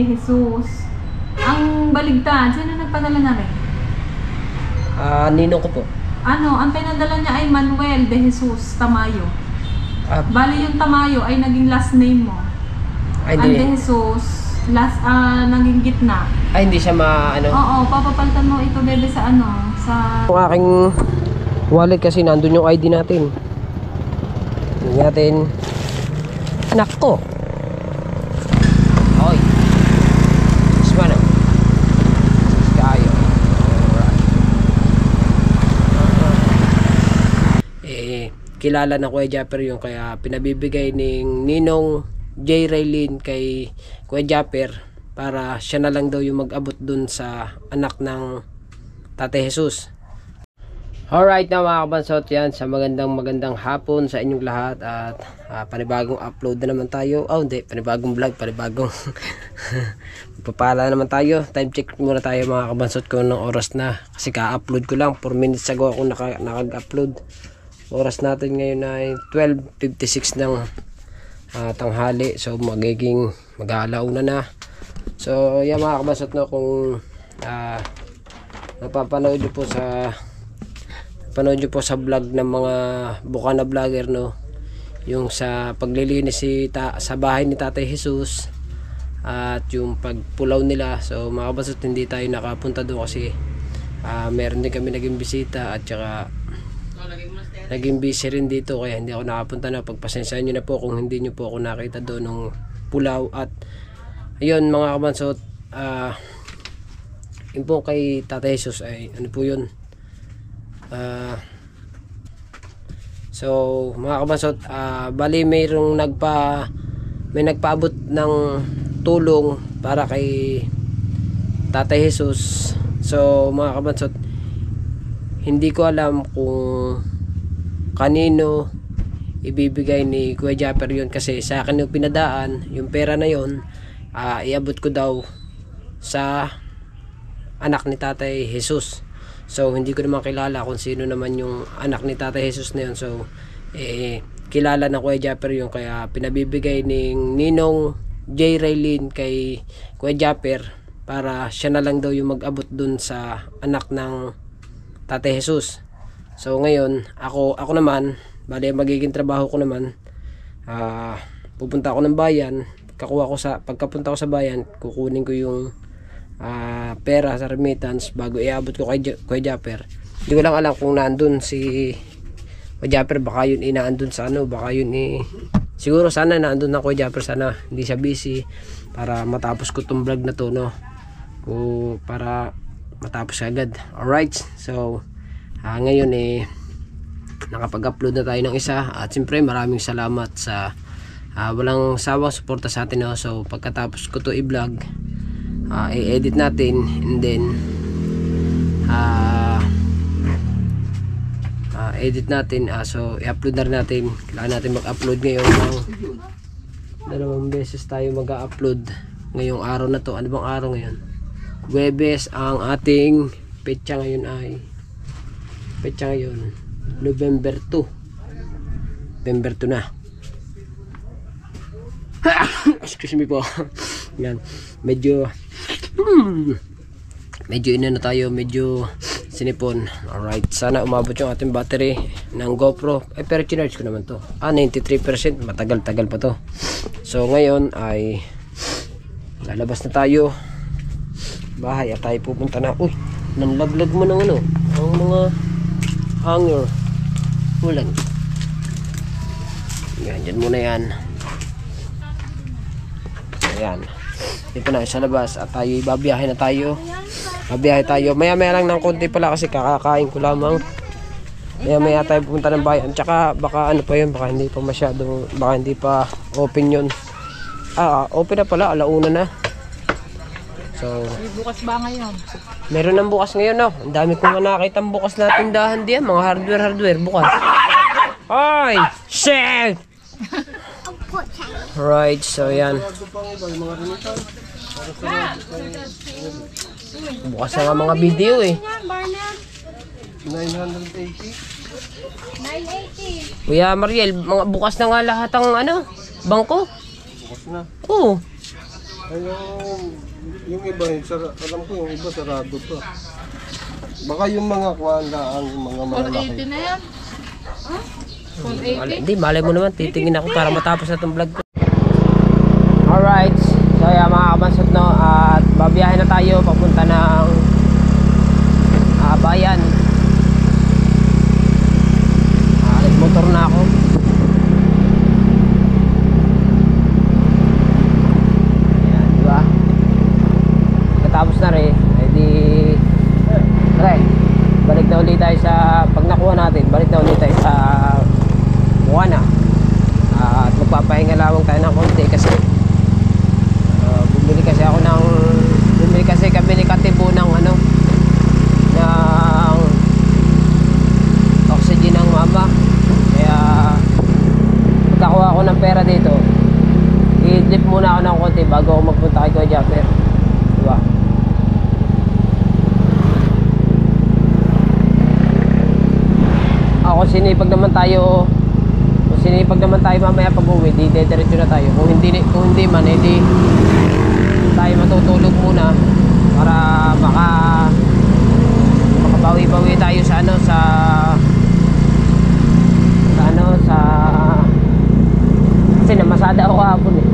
Jesus. Ang baligtad, sino nagpadala na rin? Ninong ko po. Ang pinadala niya ay Manuel de Jesus Tamayo. Bali yung Tamayo ay naging last name mo. Ang de Jesus, naging gitna. Ay, hindi siya Oo, papapalitan mo ito bebe sa sa... Yung aking wallet kasi nandun yung ID natin. Yung natin. Anak ko. Oy. Ismano. Kayo. Kilala na Kuya Japper yung kaya pinabibigay ng Ninong J. Raylene kay Kuya Japper para siya na lang daw yung mag-abot dun sa anak ng Tatay Jesus. Alright na mga kabansot, yan sa magandang hapon sa inyong lahat at panibagong upload na naman tayo. Panibagong vlog, panibagong papala naman tayo. Time check muna tayo mga kabansot kung anong oras na kasi ka-upload ko lang 4 minutes ago ako nakag-upload. Oras natin ngayon ay 12:56 ng tanghali. So magiging mag-aalauna na. So yan mga kabansot, no, kung napapanood nyo po sa vlog ng mga Bukana vlogger, no, yung sa paglilinis sa bahay ni Tatay Jesus at yung pagpulaw nila. So mga kabansot, hindi tayo nakapunta doon kasi meron din kami naging bisita at saka naging busy rin dito kaya hindi ako nakapunta na. Pagpasensyahan nyo na po kung hindi nyo po ako nakita doon ng pulaw. At ayun mga kabansot, yun po kay Tatay Jesus ay ano po yun, so mga kabansot, bali may nagpaabot ng tulong para kay Tatay Jesus. So mga kabansot, hindi ko alam kung kanino ibibigay ni Kuya Japper yun kasi sa akin yung pinadaan yung pera na yun, iabot ko daw sa anak ni Tatay Jesus. So hindi ko naman kilala kung sino naman yung anak ni Tatay Jesus na yun. So kilala na Kuya Japper yung kaya pinabibigay ng Ninong J. Raylene kay Kuya Japper para siya na lang daw yung mag-abot dun sa anak ng Tatay Jesus. So ngayon ako naman, bali magiging trabaho ko naman, pupunta ako ng bayan. Pagkapunta ko sa bayan, kukunin ko yung pera sa remittance bago iabot ko kay Kuya Japper. Hindi ko lang alam kung nandun si Kuya Japper, baka yun inaandun sa baka yun siguro sana naandun na Kuya Japper, sana hindi siya busy para matapos ko tong vlog na to, no, o para matapos agad. Alright, so ngayon nakapag-upload na tayo ng isa at siyempre maraming salamat sa walang sawang suporta sa atin, no? So pagkatapos ko to i-vlog, i-edit natin and then edit natin, so i-upload na rin natin. Kailangan natin mag-upload ngayon ng 2 beses tayo mag-upload ngayong araw na to. Ano bang araw ngayon? Huwebes. Ang ating petsa ngayon November 2 na. Excuse me po. Yan, medyo medyo sinipon. Alright, sana umabot yung ating battery ng GoPro. Pero chinarge ko naman to. 93%, matagal-tagal pa to. So ngayon ay lalabas na tayo bahay at tayo pupunta na. Uy, nanlaglag mo ng ang mga hanger. Ulan. Yan, dyan muna yan. Ayan, dito na sa labas at tayo babiyahe na tayo. Maya lang ng konti pala kasi kakakain ko lamang. Maya tayo pupunta ng bayan. Tsaka baka pa yun, baka hindi pa masyadong, baka hindi pa open yun. Open na pala, alauna na. So bukas ba ngayon? Meron ng bukas ngayon, no? Ang dami kong nakakita bukas na tindahan diyan, mga hardware bukas. Ay, shit. Right, so yan. Bukas na nga mga video 980. Kuya Mariel, mga bukas na nga lahat ang bangko. Bukas na. Oo. Ay, yung iba, alam ko yung iba sarado pa. Baka yung mga kuwala ang mga malalaki. 480 na yan. Huh? 480? Hindi, malay mo naman, titingin ako para matapos na itong vlog ko. Alright, so yan mga kabansot, no, at babiyahin na tayo papunta ng bayan. Motor na ako. Ayan, diba? Katapos na rin, edi balik na ulit tayo sa, pag nakuha natin, balik na ulit tayo sa Buwana. At magpapahinga lamang tayo ng konti kasi bumili kasi kami ni Katibo ng ng oxygen ng mama. Kaya magkakuha ako ng pera dito, i-dip muna ako ng konti bago ako magpunta kay Kuya Japper, diba? Kung sinipag naman tayo mamaya pag uwi, di diretso na tayo. Kung hindi man, edi tayo matutulog muna para makabawi-bawi tayo sa kasi namasada ako kahapon eh.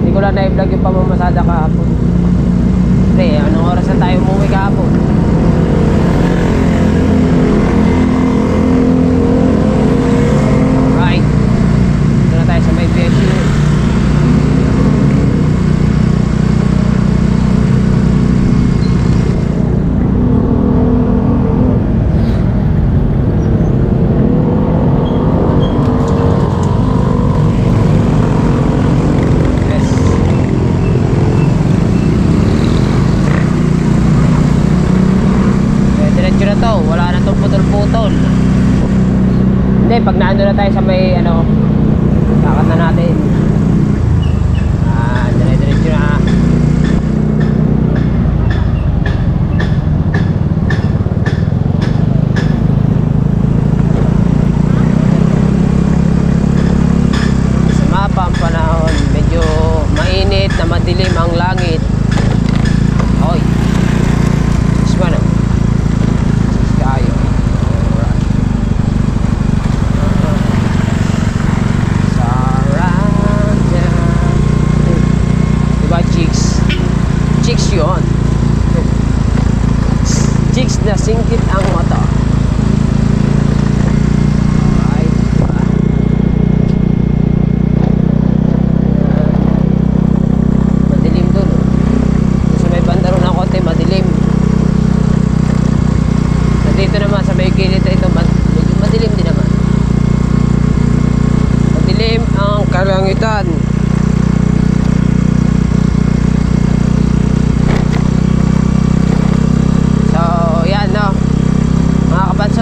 Hindi ko lang na-vlog yung pamamasada kahapon. Kasi anong oras na tayo umuwi kahapon? Right, ito na tayo sa may PSU. Wala na itong putol-putol. Hindi, pag naano na tayo sa may kakat na natin. Dire-diretso na. Sa mapa ang panahon, medyo mainit na madilim ang langit. Oy, isma na. Chicks yun. Chicks na singkit ang mata. Ay, madilim dun. Sa may banda ron ng konti, madilim. Nandito naman sa may kilid ito, medyo madilim din naman. Madilim ang kalangitan.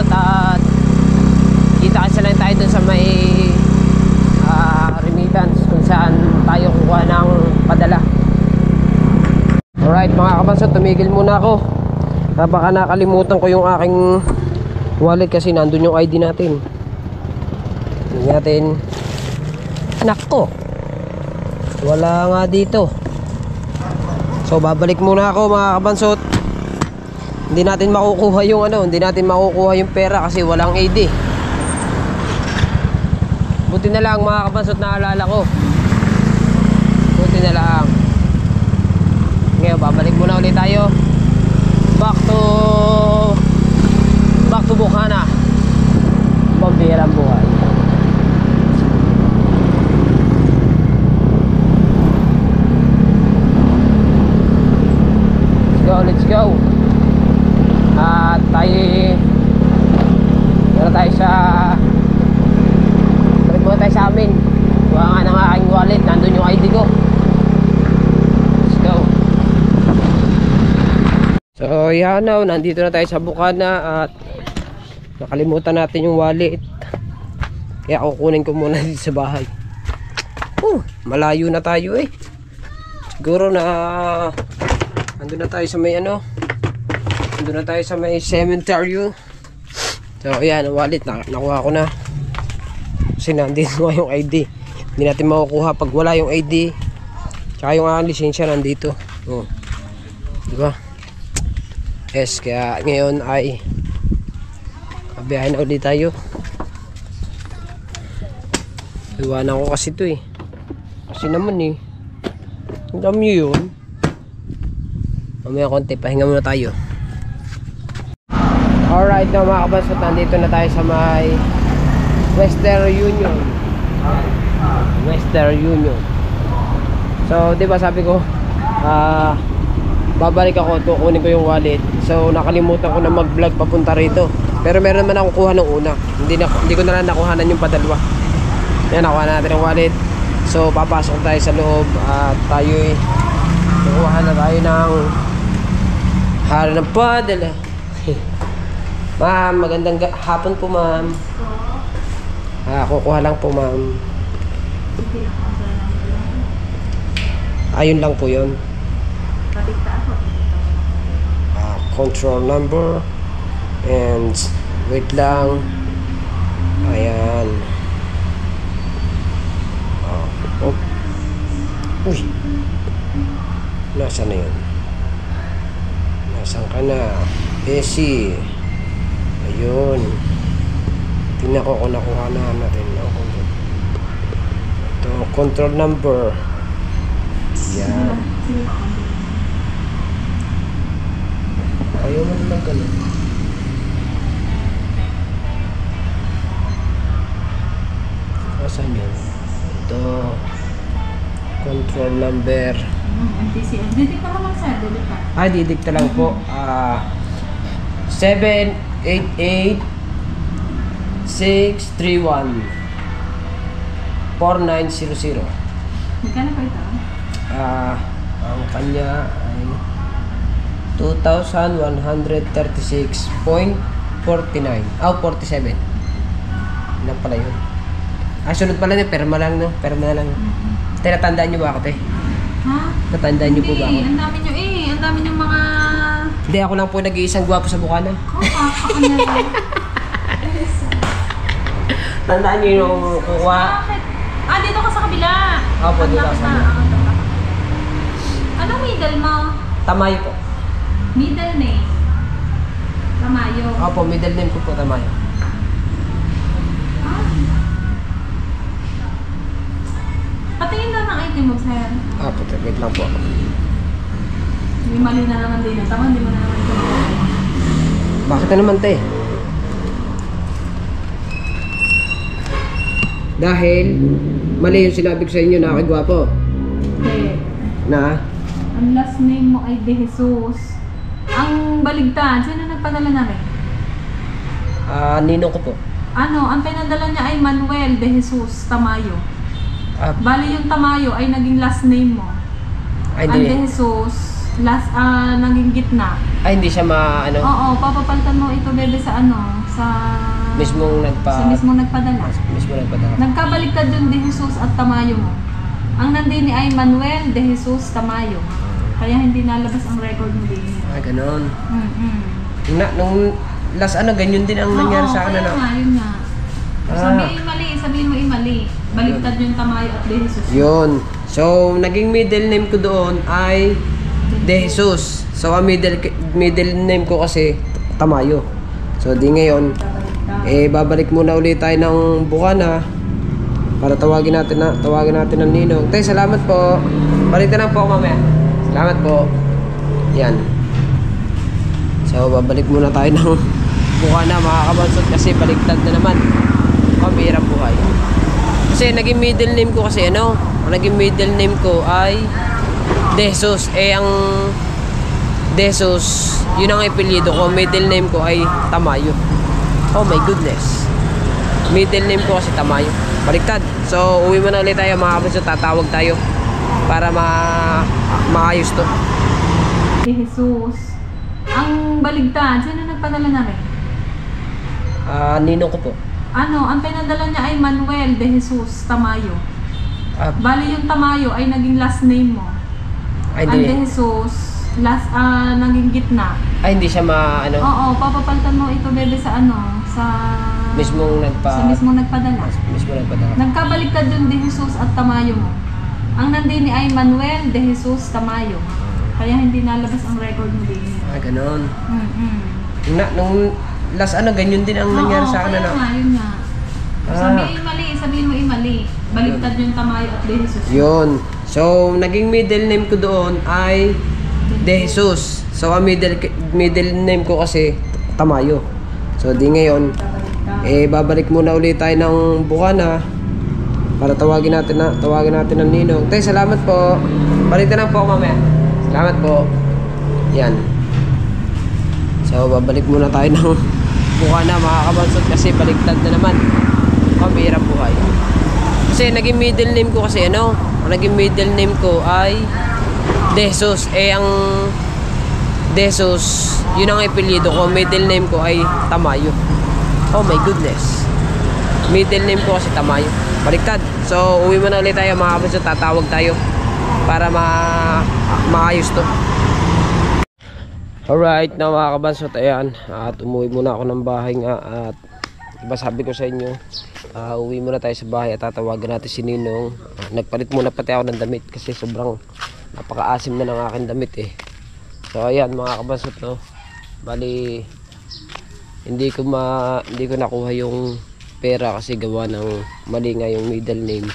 At kita kasi lang tayo dun sa may remittance kung saan tayo kukuha ng padala. Alright mga kabansot, tumigil muna ako. Baka nakalimutan ko yung aking wallet kasi nandun yung ID natin. Tingnan natin. Nako, wala nga dito. So babalik muna ako mga kabansot. Hindi natin makukuha yung pera kasi walang AD. Buti na lang mga kabansot, naalala ko. Buti na lang. Ngayon babalik muna ulit tayo. Back to Bukana. Pambihirang buhay. Let's go. At tayo balik muna tayo sa amin. Kuha nga ng aking wallet, nandun yung ID ko. Let's go. So yan na, nandito na tayo sa Bukana at nakalimutan natin yung wallet. Kaya kukunin ko muna dito sa bahay. Malayo na tayo eh. Siguro na andun na tayo sa may andun na tayo sa may cemetery. So ayan, ang wallet nakuha ko na. Kasi nandito nga yung ID. Hindi natin makukuha pag wala yung ID Tsaka yung aking lisensya nandito. Oh. Diba? Yes, kaya ngayon ay kabiyahin na ulit tayo. Iwanan ko kasi ito eh. Kasi naman eh. Hanggang nyo yun. Mamaya konti, pahinga muna tayo. Alright na mga kabansot, nandito na tayo sa may Western Union. Western Union. So, di ba sabi ko, babalik ako, kukunin ko yung wallet. So, nakalimutan ko na mag-vlog papunta rito. Pero meron naman akong kuha ng una. Hindi ko na lang nakuhanan yung padalwa. Yan, nakuha natin ang wallet. So, papasok tayo sa loob at tayo'y kukuha na tayo ng hara ng padala. Ma'am, magandang hapon po, ma'am. Kukuha lang po, ma'am. Ayun lang po yun. Control number. And wait lang. Ayan. Oh. Uy. Nasaan na yun? Nasaan ka na? Bessie. Ayun. Tingnan ko kung nakuha na natin. Ito, control number. Yan. Ayaw mo naman ganun. Saan yun? Ito. Control number. MTCL. Didikta ka lang sir. Didikta. Didikta lang po. 788 631 4900. Magkano pa ito? Ang kanya ay 2,136.49. 47. Ilan pala yun? Sunod pala niya, perma lang, no? Perma na lang. Tinatandaan niyo ba ako, te? Ha? Natandaan niyo po ba ako? Hindi, ang dami niyo eh. Ang dami niyong mga... Hindi, ako lang po nag-iisang gwapo sa Bukana. Kakanya lang. Tandaan niyo yung kukuha. Bakit? Dito ka sa kabila. Opo, dito ka sa kabila. Anong middle mo? Tamayo po. Middle name? Tamayo. Opo, middle name ko po, Tamayo. Patingin daw ng item mo, sir. Opo, wait lang po. May mali na naman din. Tama, hindi mo na naman ito. Bakit na naman, te? Dahil mali yung sinabi ko sa inyo na ako'y gwapo. Okay. Na? Ang last name mo ay De Jesus. Ang baligtad, sino nagpadala na rin? Ninong ko po. Ang pinadala niya ay Manuel De Jesus Tamayo. Bali yung Tamayo ay naging last name mo. Ang De Jesus, naging gitna. Hindi siya Oo, papapalitan mo ito bebe sa sa... Mismong Sa mismong nagpadala. Mismong nagpadala. Nagkabaliktad yung De Jesus at Tamayo mo. Ang nandini ay Manuel De Jesus Tamayo. Kaya hindi nalabas ang record mo din. Ganon. Nung last ganyan din ang nangyari sa akin. Yun nga. Sabihin mo mali. Baliktad yung Tamayo at De Jesus. Yun. So, naging middle name ko doon ay De Jesus. So, ang middle name ko kasi Tamayo. So, di ngayon, babalik muna ulit tayo ng Bukana para tawagin natin ang ninong. Tay, salamat po. Balik na lang po ako mamaya. Salamat po. Yan. So, babalik muna tayo ng Bukana mga kabansot kasi baliktad na naman. Pambihirang buhay. Kasi naging middle name ko kasi naging middle name ko ay De Jesus. Ang De Jesus, yun ang apelyido ko. Middle name ko ay Tamayo. Oh my goodness. Middle name ko kasi Tamayo. Baliktad. So, uwi muna ulit tayo mga kabansot. Tatawag tayo para maayos to. De Jesus. Ang baligtad, sino nagpadala na rin? Ninong ko po. Ang pinadala niya ay Manuel De Jesus Tamayo. Bali yung Tamayo ay naging last name mo. Ang De Jesus, naging gitna. Hindi siya Oo, papapalitan mo ito bebe sa sa... Mismong Sa mismong nagpadala. Mismong nagpadala. Nagkabaliktad yung De Jesus at Tamayo mo. Ang nandini ay Manuel de Jesus Tamayo. Kaya hindi nalabas ang record mo din. Ganon. Mm-mm. Nung last ganyan din ang nangyari sa akin. Kaya nga, yun nga. Sabihin mo mali. Baligtad yung Tamayo at de Jesus. Yun. So, naging middle name ko doon ay de Jesus. So, ang middle name ko kasi Tamayo. So, di ngayon, babalik muna ulit tayo ng Bukana para tawagin natin ang ninong. Tay, salamat po. Balikan na po ako mamaya. Salamat po. Yan. So, babalik muna tayo ng Bukana mga kabansot kasi baliktad na naman. Pambihirang buhay. Kasi naging middle name ko kasi naging middle name ko ay de Jesus. Ang de Jesus, yun ang apelyido ko. Middle name ko ay Tamayo. Oh my goodness. Middle name ko kasi Tamayo. Baliktad. So, uwi muna ulit tayo mga kabansot. Tatawag tayo para maayos to. Alright, na mga kabansot, ayan. At umuwi muna ako ng bahay nga. At diba sabi ko sa inyo, uwi muna tayo sa bahay at tatawagan natin si Ninong. Nagpalit muna pati ako ng damit kasi sobrang napakaasim na ng aking damit eh. So ayan mga kabansot, bali hindi ko nakuha yung pera kasi gawa ng mali nga yung middle name.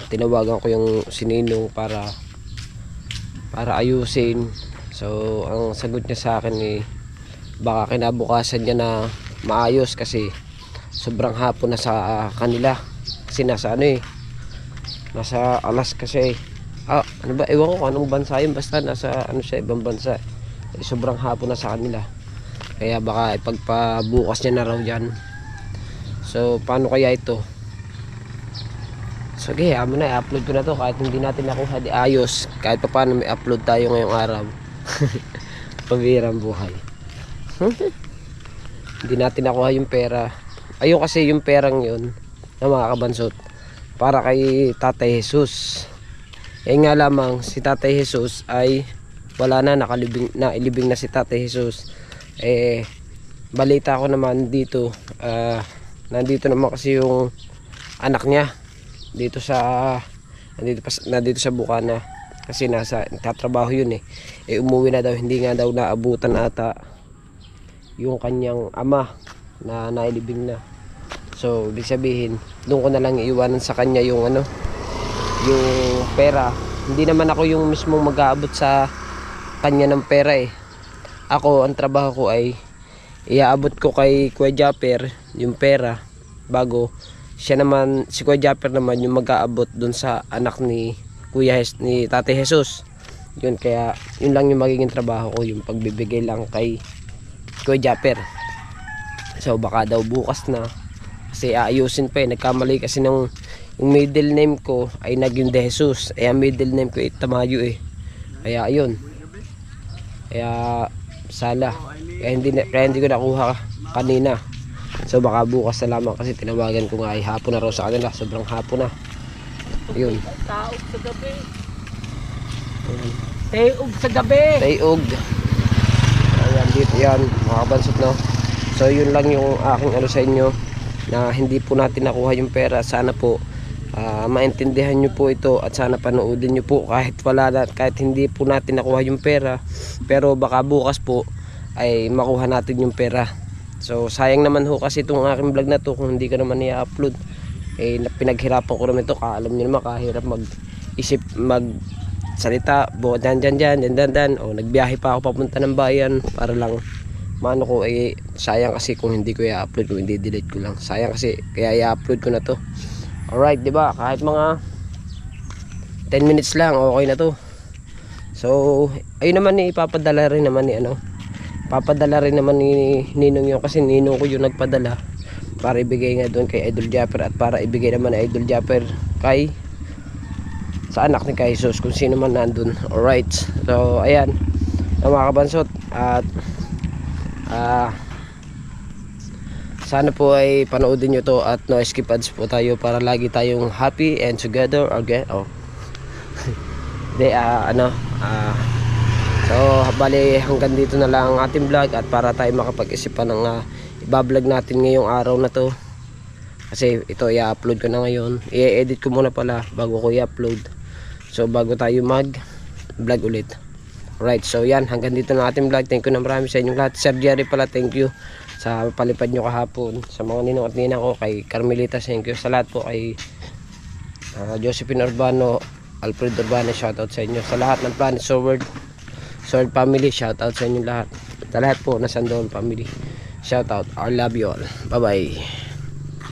Tinawagan ko yung si Ninong para ayusin. So ang sagot niya sa akin baka kinabukasan niya na maayos kasi sobrang hapon na sa kanila kasi nasa nasa alas kasi ano ba, ewan ko anong bansa yun, basta nasa siya, ibang bansa sobrang hapon na sa kanila kaya baka ipagpabukas niya na raw dyan. So paano kaya ito? So okay, i-upload ko na to kahit hindi natin nakuha di ayos, kahit pa paano may upload tayo ngayong araw. Pabirang buhay. Hindi natin nakuha yung pera. Ayun kasi yung perang yun na mga kabansot para kay Tatay Jesus. Nga lamang si Tatay Jesus ay wala na, nailibing na si Tatay Jesus. Balita ko naman dito, nandito naman kasi yung anak niya dito sa Bukana kasi nagtatrabaho yun umuwi na daw, hindi nga daw naabutan ata yung kanyang ama na nailibing na. So ibig sabihin doon ko na lang iiwanan sa kanya yung yung pera. Hindi naman ako yung mismong mag-aabot sa kanya ng pera Ako ang trabaho ko ay iaabot ko kay Kuya Japper yung pera bago si Kuya Japper naman yung mag-aabot doon sa anak ni Tatay Jesus. Yun, kaya yun lang yung magiging trabaho ko, yung pagbibigay lang kay Kuya Japper. So baka daw bukas na kasi aayusin pa nagkamali kasi yung middle name ko ay naging de Jesus, ang middle name ko ay Tamayo kaya ayun, kaya hindi ko nakuha kanina. So baka bukas na lamang kasi tinawagan ko nga ay hapon na raw sa kanila, sobrang hapon na. Ayun, taog sa gabi. Taog sa gabi. Taog. Ayan, dito yan mga kabansot So yun lang yung aking sa inyo na hindi po natin nakuha yung pera. Sana po maintindihan nyo po ito at sana panoodin nyo po kahit hindi po natin nakuha yung pera, pero baka bukas po ay makuha natin yung pera. So sayang naman ho kasi itong aking vlog na to kung hindi ko naman i-upload. Pinaghirapan ko naman ito, alam nyo naman kahirap magsalita dyan. Nagbiyahe pa ako papunta ng bayan para lang ko sayang kasi kung hindi ko i-upload, kung hindi delete ko lang, sayang kasi kaya i-upload ko na to. Alright, diba, kahit mga 10 minutes lang okay na to. So ayun naman ipapadala rin naman ni Ninong yun kasi Ninong ko yung nagpadala para ibigay nga doon kay Idol Japper at para ibigay naman ni Idol Japper sa anak ni Kay Jesus kung sino man nandun. Alright, so ayan mga kabansot, at sana po ay panoodin nyo to at no skip ads po tayo para lagi tayong happy and together again. So bali hanggang dito na lang ang ating vlog at para tayo makapag-isipan ng ibablog natin ngayong araw na to kasi ito i-upload ko na ngayon, i-edit ko muna pala bago ko i-upload. So bago tayo mag vlog ulit. Alright, so yan, hanggang dito na ating vlog. Thank you na marami sa inyong lahat. Sir Jerry pala, thank you sa palipad nyo kahapon. Sa mga ninong at ninang ko, kay Carmelita, thank you. Sa lahat po kay Josephine Urbano, Alfred Urbano, shoutout sa inyo. Sa lahat ng Planet Sword family, shoutout sa inyo lahat. Sa lahat po na Sandoval family, shoutout. I love you all. Bye bye.